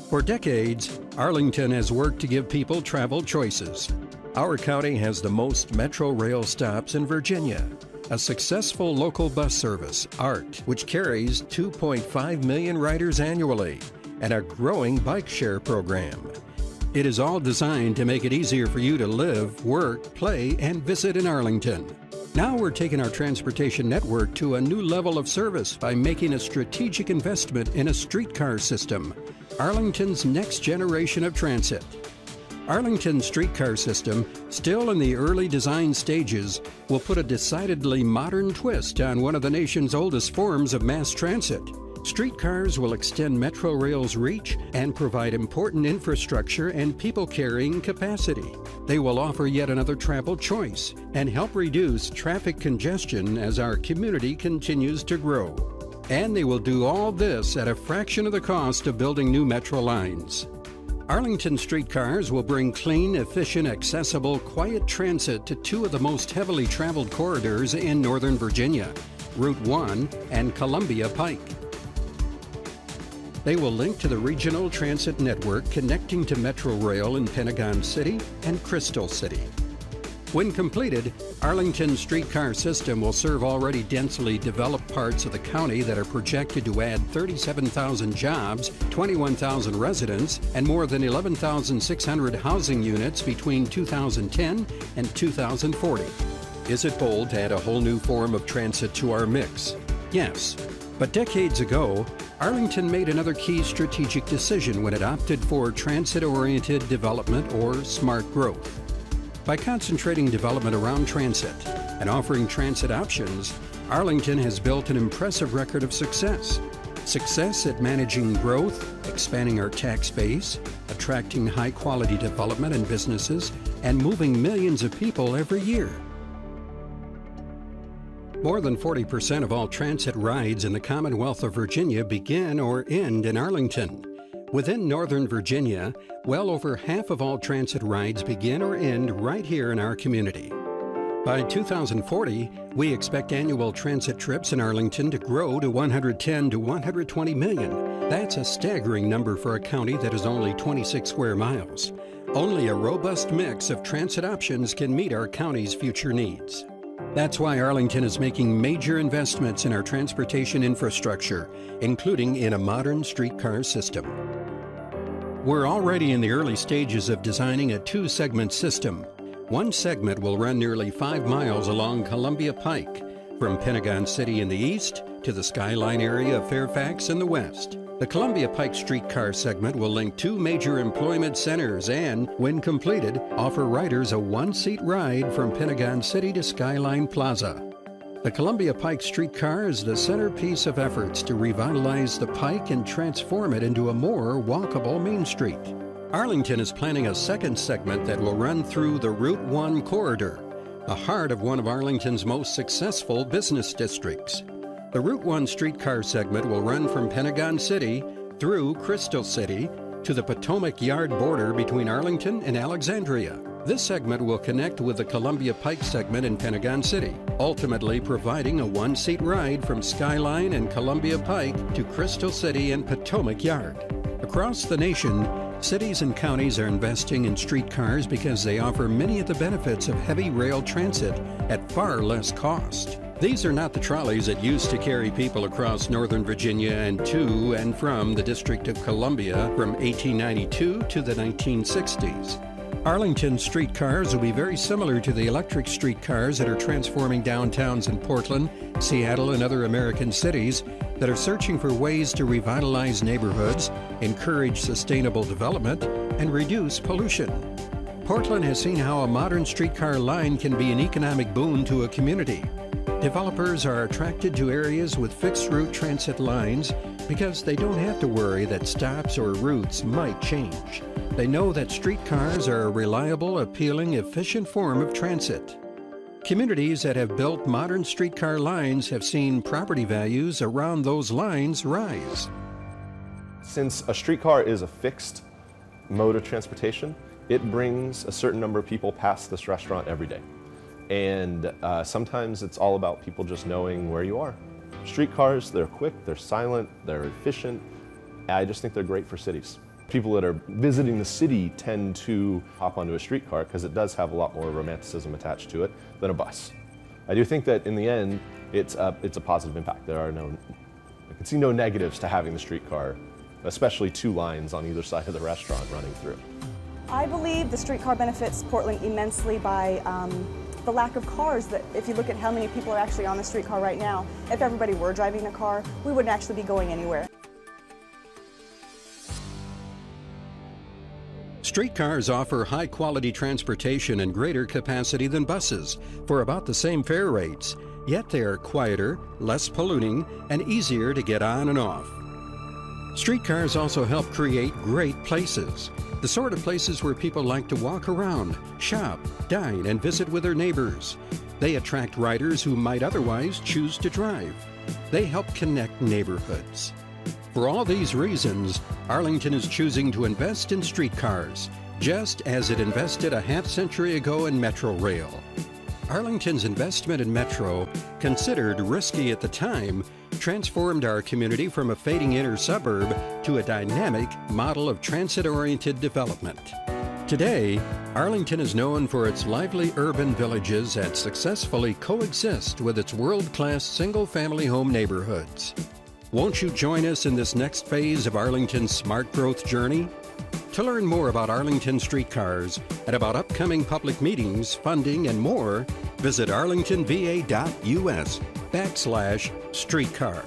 For decades, Arlington has worked to give people travel choices. Our county has the most Metro Rail stops in Virginia, a successful local bus service, ART, which carries 2.5 million riders annually, and a growing bike share program. It is all designed to make it easier for you to live, work, play, and visit in Arlington. Now we're taking our transportation network to a new level of service by making a strategic investment in a streetcar system, Arlington's next generation of transit. Arlington's streetcar system, still in the early design stages, will put a decidedly modern twist on one of the nation's oldest forms of mass transit. Streetcars will extend Metro Rail's reach and provide important infrastructure and people-carrying capacity. They will offer yet another travel choice and help reduce traffic congestion as our community continues to grow. And they will do all this at a fraction of the cost of building new metro lines. Arlington streetcars will bring clean, efficient, accessible, quiet transit to two of the most heavily traveled corridors in Northern Virginia, Route 1 and Columbia Pike. They will link to the regional transit network connecting to Metro Rail in Pentagon City and Crystal City. When completed, Arlington's streetcar system will serve already densely developed parts of the county that are projected to add 37,000 jobs, 21,000 residents, and more than 11,600 housing units between 2010 and 2040. Is it bold to add a whole new form of transit to our mix? Yes. But decades ago, Arlington made another key strategic decision when it opted for transit-oriented development or smart growth. By concentrating development around transit and offering transit options, Arlington has built an impressive record of success. Success at managing growth, expanding our tax base, attracting high-quality development and businesses, and moving millions of people every year. More than 40% of all transit rides in the Commonwealth of Virginia begin or end in Arlington. Within Northern Virginia, well over half of all transit rides begin or end right here in our community. By 2040, we expect annual transit trips in Arlington to grow to 110 to 120 million. That's a staggering number for a county that is only 26 square miles. Only a robust mix of transit options can meet our county's future needs. That's why Arlington is making major investments in our transportation infrastructure, including in a modern streetcar system. We're already in the early stages of designing a two-segment system. One segment will run nearly 5 miles along Columbia Pike, from Pentagon City in the east to the Skyline area of Fairfax in the west. The Columbia Pike streetcar segment will link two major employment centers and, when completed, offer riders a one-seat ride from Pentagon City to Skyline Plaza. The Columbia Pike streetcar is the centerpiece of efforts to revitalize the Pike and transform it into a more walkable Main Street. Arlington is planning a second segment that will run through the Route 1 corridor, the heart of one of Arlington's most successful business districts. The Route 1 streetcar segment will run from Pentagon City through Crystal City to the Potomac Yard border between Arlington and Alexandria. This segment will connect with the Columbia Pike segment in Pentagon City, ultimately providing a one-seat ride from Skyline and Columbia Pike to Crystal City and Potomac Yard. Across the nation, cities and counties are investing in streetcars because they offer many of the benefits of heavy rail transit at far less cost. These are not the trolleys that used to carry people across Northern Virginia and to and from the District of Columbia from 1892 to the 1960s. Arlington streetcars will be very similar to the electric streetcars that are transforming downtowns in Portland, Seattle, and other American cities that are searching for ways to revitalize neighborhoods, encourage sustainable development, and reduce pollution. Portland has seen how a modern streetcar line can be an economic boon to a community. Developers are attracted to areas with fixed route transit lines because they don't have to worry that stops or routes might change. They know that streetcars are a reliable, appealing, efficient form of transit. Communities that have built modern streetcar lines have seen property values around those lines rise. Since a streetcar is a fixed mode of transportation, it brings a certain number of people past this restaurant every day. And sometimes it's all about people just knowing where you are. Streetcars, they're quick, they're silent, they're efficient. I just think they're great for cities. People that are visiting the city tend to hop onto a streetcar because it does have a lot more romanticism attached to it than a bus. I do think that in the end, it's a positive impact. I can see no negatives to having the streetcar, especially 2 lines on either side of the restaurant running through. I believe the streetcar benefits Portland immensely by the lack of cars. That if you look at how many people are actually on the streetcar right now, if everybody were driving a car, we wouldn't actually be going anywhere. Streetcars offer high-quality transportation and greater capacity than buses for about the same fare rates, yet they are quieter, less polluting, and easier to get on and off. Streetcars also help create great places, the sort of places where people like to walk around, shop, dine, and visit with their neighbors. They attract riders who might otherwise choose to drive. They help connect neighborhoods. For all these reasons, Arlington is choosing to invest in streetcars, just as it invested a half-century ago in Metro Rail. Arlington's investment in Metro, considered risky at the time, transformed our community from a fading inner suburb to a dynamic model of transit-oriented development. Today, Arlington is known for its lively urban villages that successfully coexist with its world-class single-family home neighborhoods. Won't you join us in this next phase of Arlington's smart growth journey? To learn more about Arlington streetcars and about upcoming public meetings, funding, and more, visit arlingtonva.us/streetcar.